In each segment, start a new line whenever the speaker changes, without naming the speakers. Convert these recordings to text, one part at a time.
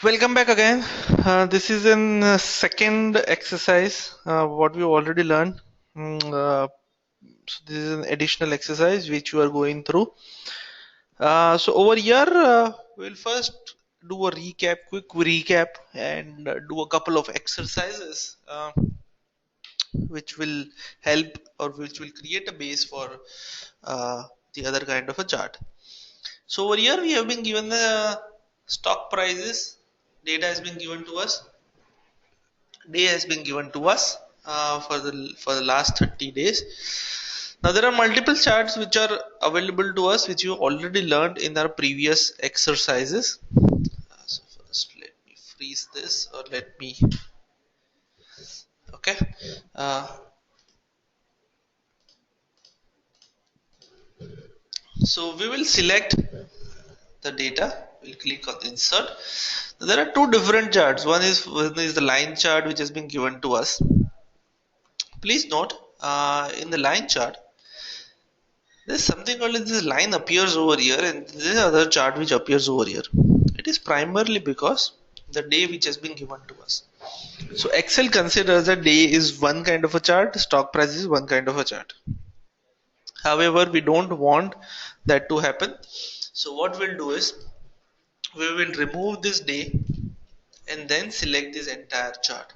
Welcome back again. This is in second exercise. What we already learned. So this is an additional exercise which you are going through. So over here, we'll first do a quick recap, and do a couple of exercises which will help or which will create a base for the other kind of a chart. So over here, we have been given the stock prices. Data has been given to us. Day has been given to us for the last 30 days. Now there are multiple charts which are available to us, which you already learned in our previous exercises. So first let me freeze this, or let me, okay. uh, so we will select the data. We'll click on insert. There are two different charts. One is the line chart which has been given to us. Please note, in the line chart, there's something called this line appears over here, and this other chart which appears over here. It is primarily because the day which has been given to us. So Excel considers that day is one kind of a chart, stock price is one kind of a chart. However, we don't want that to happen. So what we'll do is we will remove this day and then select this entire chart.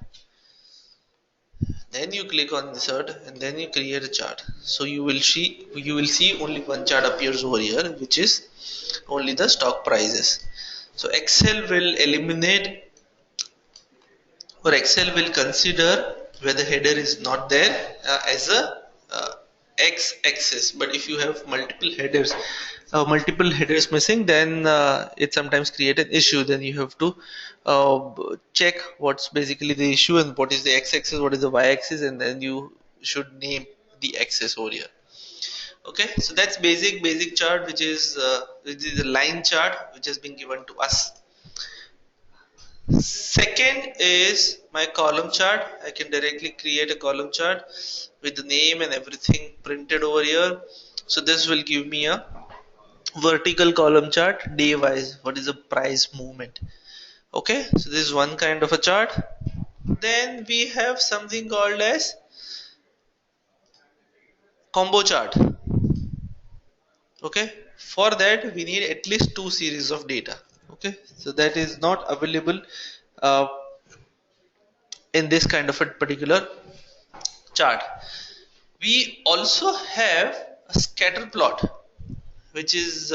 Then you click on insert and then you create a chart. So you will see only one chart appears over here, which is only the stock prices. So Excel will consider where the header is not there as a X axis. But if you have multiple headers missing, then it sometimes create an issue. Then you have to check what's basically the issue and what is the X axis, what is the Y axis, and then you should name the axis over here. Okay, so that's basic chart, which is a line chart which has been given to us. Second is my column chart. I can directly create a column chart with the name and everything printed over here. So this will give me a vertical column chart day wise. What is the price movement? Okay, so this is one kind of a chart. Then we have something called as combo chart. Okay, for that we need at least two series of data. Okay, so that is not available uh, in this kind of a particular chart. We also have a scatter plot, which is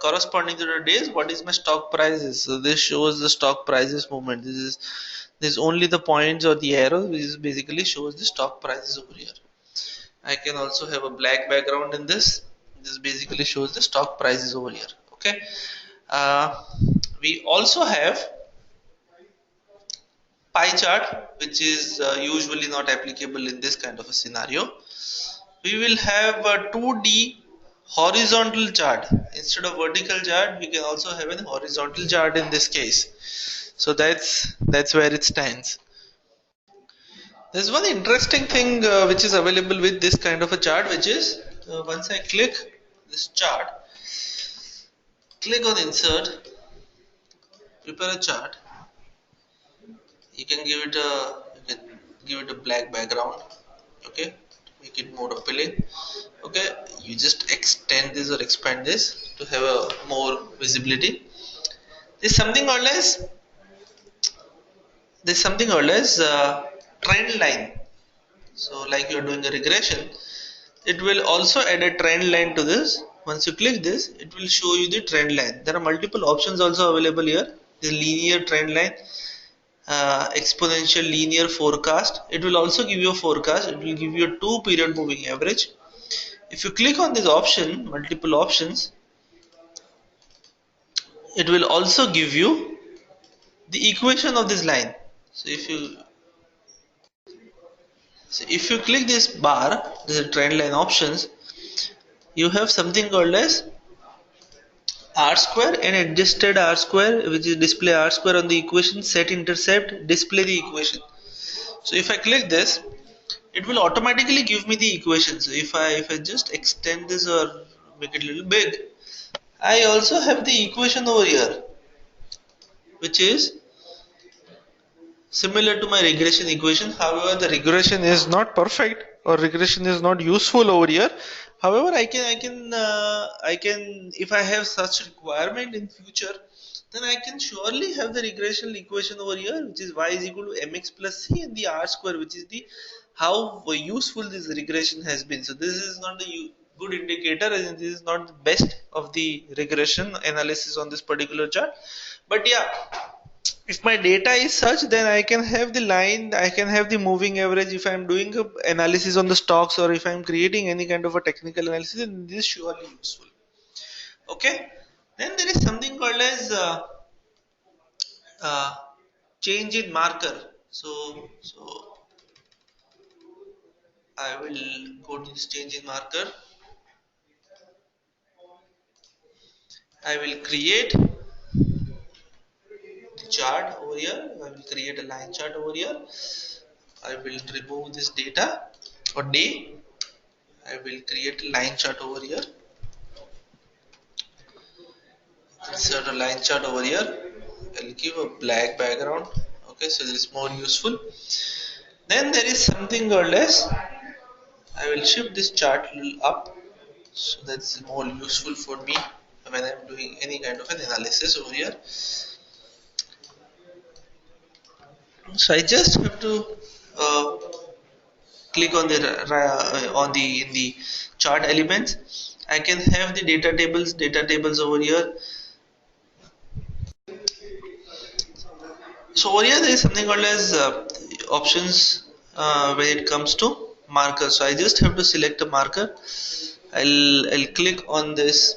corresponding to the days. What is my stock prices? So this shows the stock prices movement. This is only the points or the arrows, which is basically shows the stock prices over here. I can also have a black background in this. This basically shows the stock prices over here. Okay. Uh, we also have pie chart, which is usually not applicable in this kind of a scenario. We will have a 2D horizontal chart. Instead of vertical chart, we can also have an horizontal chart in this case. So that's where it stands. There's one interesting thing which is available with this kind of a chart, which is once I click this chart, click on insert, prepare a chart. You can give it a black background. Okay, make it more appealing. Okay, you just extend this or expand this to have a more visibility. There's something called as trend line. So like you're doing a regression, it will also add a trend line to this. Once you click this, it will show you the trend line. There are multiple options also available here. The linear trend line, exponential linear forecast. It will also give you a forecast. It will give you a 2-period moving average. If you click on this option, multiple options, it will also give you the equation of this line. So if you click this bar, this is trend line options, you have something called as r square and adjusted r square, which is display r square on the equation, set intercept, display the equation. So if I click this, it will automatically give me the equation. So if I just extend this or make it a little big, I also have the equation over here, which is similar to my regression equation. However, the regression is not perfect or regression is not useful over here. However, I can if I have such requirement in future, then I can surely have the regression equation over here, which is y is equal to mx plus c and the r square, which is the how useful this regression has been. So this is not a good indicator, and this is not the best of the regression analysis on this particular chart. But yeah, if my data is such, then I can have the line, I can have the moving average if I'm doing a analysis on the stocks, or if I'm creating any kind of a technical analysis, then this is surely useful. Okay, then there is something called as uh, change in marker. So I will go to this change in marker. I will create the chart over here. I will create a line chart over here. I will remove this data or day. I will create a line chart over here. Insert a line chart over here. I'll give a black background. Okay, so this is more useful. Then there is something called as, I will shift this chart a little up, so that's more useful for me when I'm doing any kind of an analysis over here. So I just have to uh, click on the in the chart elements. I can have the data tables over here. So over here there is something called as options when it comes to marker. So I just have to select a marker. I'll click on this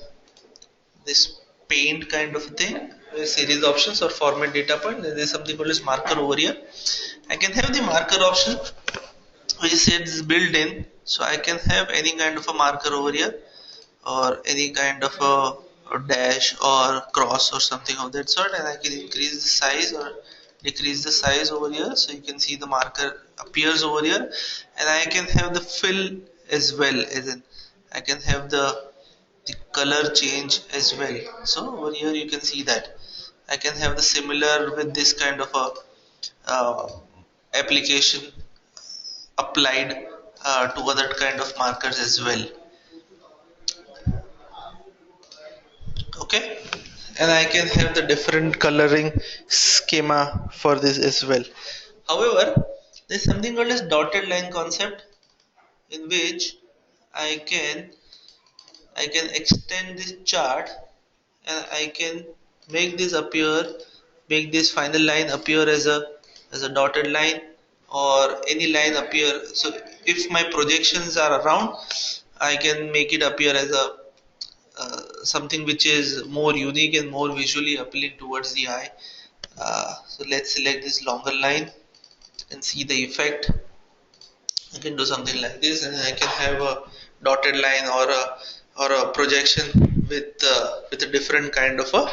paint kind of thing, series options or format data point. There is something called as marker over here. I can have the marker option, which is says built in. So I can have any kind of a marker over here, or any kind of a dash or cross or something of that sort, and I can increase the size or decrease the size over here, so you can see the marker appears over here. And I can have the fill as well, as in I can have the color change as well. So over here you can see that I can have the similar with this kind of a application applied to other kind of markers as well. Okay, and I can have the different coloring schema for this as well. However, there is something called as dotted line concept, in which I can I can extend this chart, and I can make this appear, make this final line appear as a dotted line, or any line appear. So if my projections are around, I can make it appear as a something which is more unique and more visually appealing towards the eye. So let's select this longer line and see the effect. I can do something like this, and I can have a dotted line or a projection with a different kind of a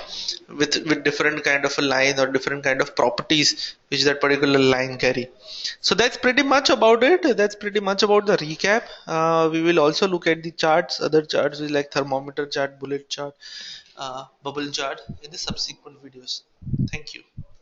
with different kind of a line or different kind of properties which that particular line carry. So that's pretty much about it. That's pretty much about the recap. We will also look at the charts, other charts like thermometer chart, bullet chart, bubble chart in the subsequent videos. Thank you.